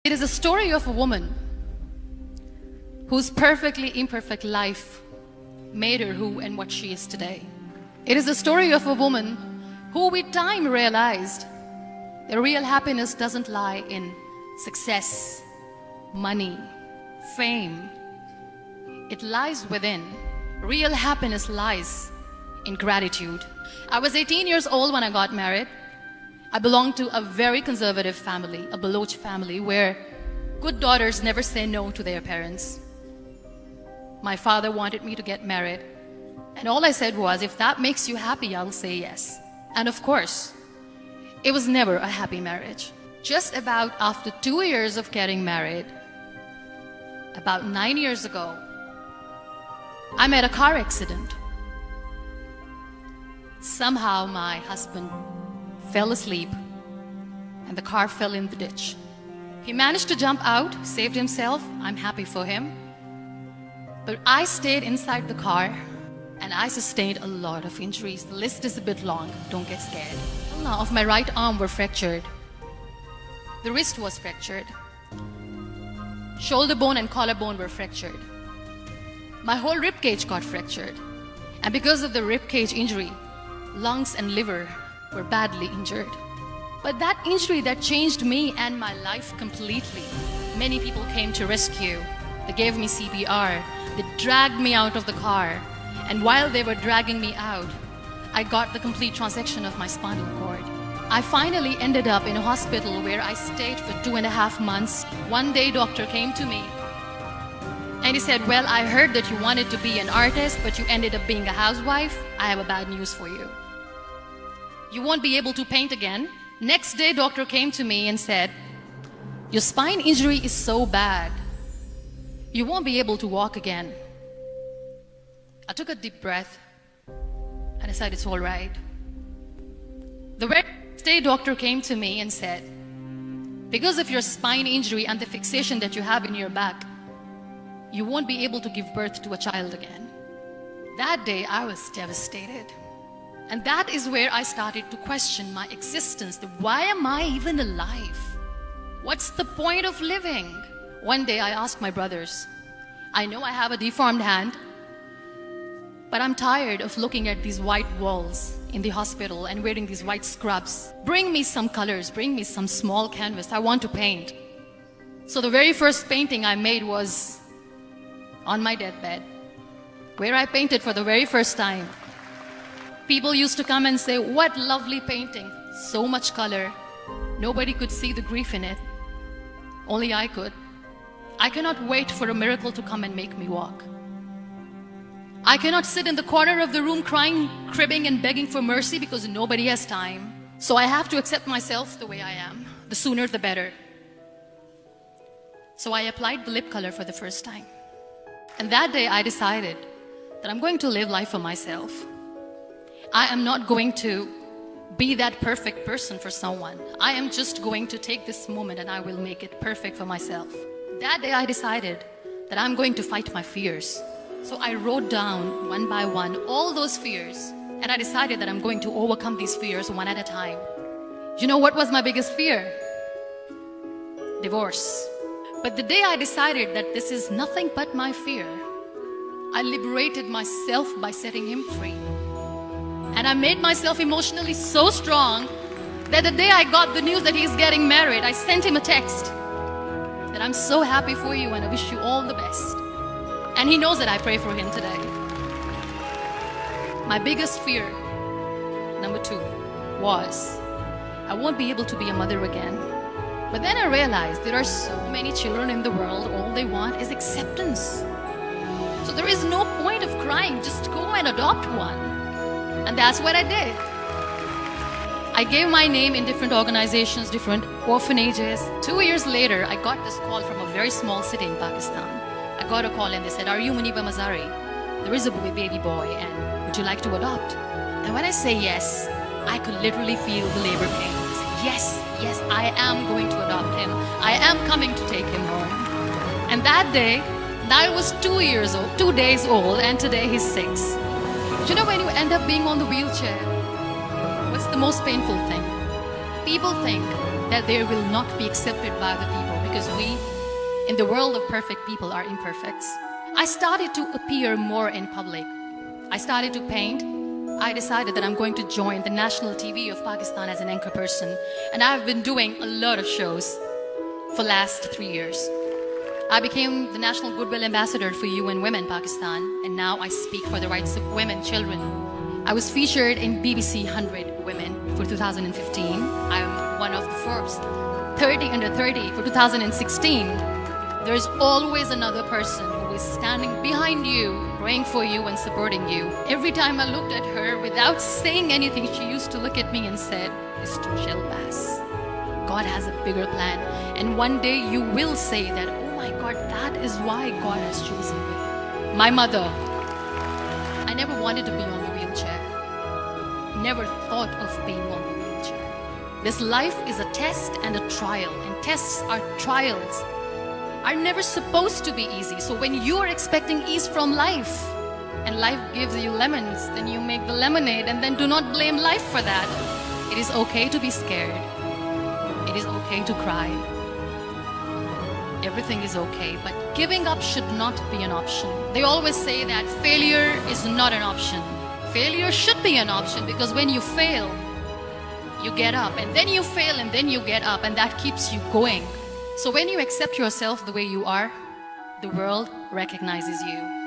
It is a story of a woman whose perfectly imperfect life made her who and what she is today. It is a story of a woman who with time realized that real happiness doesn't lie in success, money, fame. It lies within. Real happiness lies in gratitude. I was 18 years old when I got married. I belonged to a very conservative family, a Baloch family, where good daughters never say no to their parents. My father wanted me to get married, and all I said was, if that makes you happy, I'll say yes. And of course, it was never a happy marriage. Just about after 2 years of getting married, about 9 years ago, I met a car accident. Somehow my husband fell asleep and the car fell in the ditch. He managed to jump out, saved himself. I'm happy for him. But I stayed inside the car and I sustained a lot of injuries. The list is a bit long, don't get scared. Of my right arm were fractured. The wrist was fractured. Shoulder bone and collarbone were fractured. My whole rib cage got fractured. And because of the rib cage injury, lungs and liver were badly injured. But that injury that changed me and my life completely. Many people came to rescue. They gave me CPR. They dragged me out of the car. And while they were dragging me out, I got the complete transection of my spinal cord. I finally ended up in a hospital where I stayed for 2.5 months. One day, doctor came to me and he said, well, I heard that you wanted to be an artist, but you ended up being a housewife. I have a bad news for you. You won't be able to paint again. Next day, doctor came to me and said, your spine injury is so bad, you won't be able to walk again. I took a deep breath and I said, it's all right. The very next day, doctor came to me and said, because of your spine injury and the fixation that you have in your back, you won't be able to give birth to a child again. That day, I was devastated. And that is where I started to question my existence. Why am I even alive? What's the point of living? One day I asked my brothers, I know I have a deformed hand, but I'm tired of looking at these white walls in the hospital and wearing these white scrubs. Bring me some colors, bring me some small canvas. I want to paint. So the very first painting I made was on my deathbed, where I painted for the very first time. People used to come and say, what lovely painting, so much color. Nobody could see the grief in it. Only I could. I cannot wait for a miracle to come and make me walk. I cannot sit in the corner of the room crying, cribbing and begging for mercy because nobody has time. So I have to accept myself the way I am. The sooner the better. So I applied the lip color for the first time. And that day I decided that I'm going to live life for myself. I am not going to be that perfect person for someone. I am just going to take this moment and I will make it perfect for myself. That day I decided that I'm going to fight my fears. So I wrote down one by one all those fears and I decided that I'm going to overcome these fears one at a time. You know what was my biggest fear? Divorce. But the day I decided that this is nothing but my fear, I liberated myself by setting him free. And I made myself emotionally so strong that the day I got the news that he's getting married, I sent him a text that I'm so happy for you and I wish you all the best. And he knows that I pray for him today. My biggest fear, number 2, was I won't be able to be a mother again. But then I realized there are so many children in the world, all they want is acceptance. So there is no point of crying, just go and adopt one. And that's what I did. I gave my name in different organizations, different orphanages. 2 years later, I got this call from a very small city in Pakistan. I got a call and they said, are you Muniba Mazari? There is a baby boy and would you like to adopt? And when I say yes, I could literally feel the labor pains. Yes, I am going to adopt him. I am coming to take him home. And that day, I was 2 years old, 2 days old, and today he's 6. You know, when you end up being on the wheelchair, what's the most painful thing? People think that they will not be accepted by the people because we, in the world of perfect people, are imperfect. I started to appear more in public. I started to paint. I decided that I'm going to join the national TV of Pakistan as an anchor person, and I've been doing a lot of shows for the last 3 years. I became the National Goodwill Ambassador for UN Women Pakistan, and now I speak for the rights of women, children. I was featured in BBC 100 Women for 2015. I'm one of the Forbes 30 under 30 for 2016. There's always another person who is standing behind you, praying for you and supporting you. Every time I looked at her, without saying anything, she used to look at me and said, "It's to chill, Bass. God has a bigger plan. And one day you will say that, oh my God, that is why God has chosen me." My mother, I never wanted to be on the wheelchair. Never thought of being on the wheelchair. This life is a test and a trial, and tests are trials are never supposed to be easy. So when you are expecting ease from life, and life gives you lemons, then you make the lemonade, and then do not blame life for that. It is okay to be scared. It is okay to cry. Everything is okay, but giving up should not be an option. They always say that failure is not an option. Failure should be an option, because when you fail, you get up, and then you fail, and then you get up, and that keeps you going. So when you accept yourself the way you are, the world recognizes you.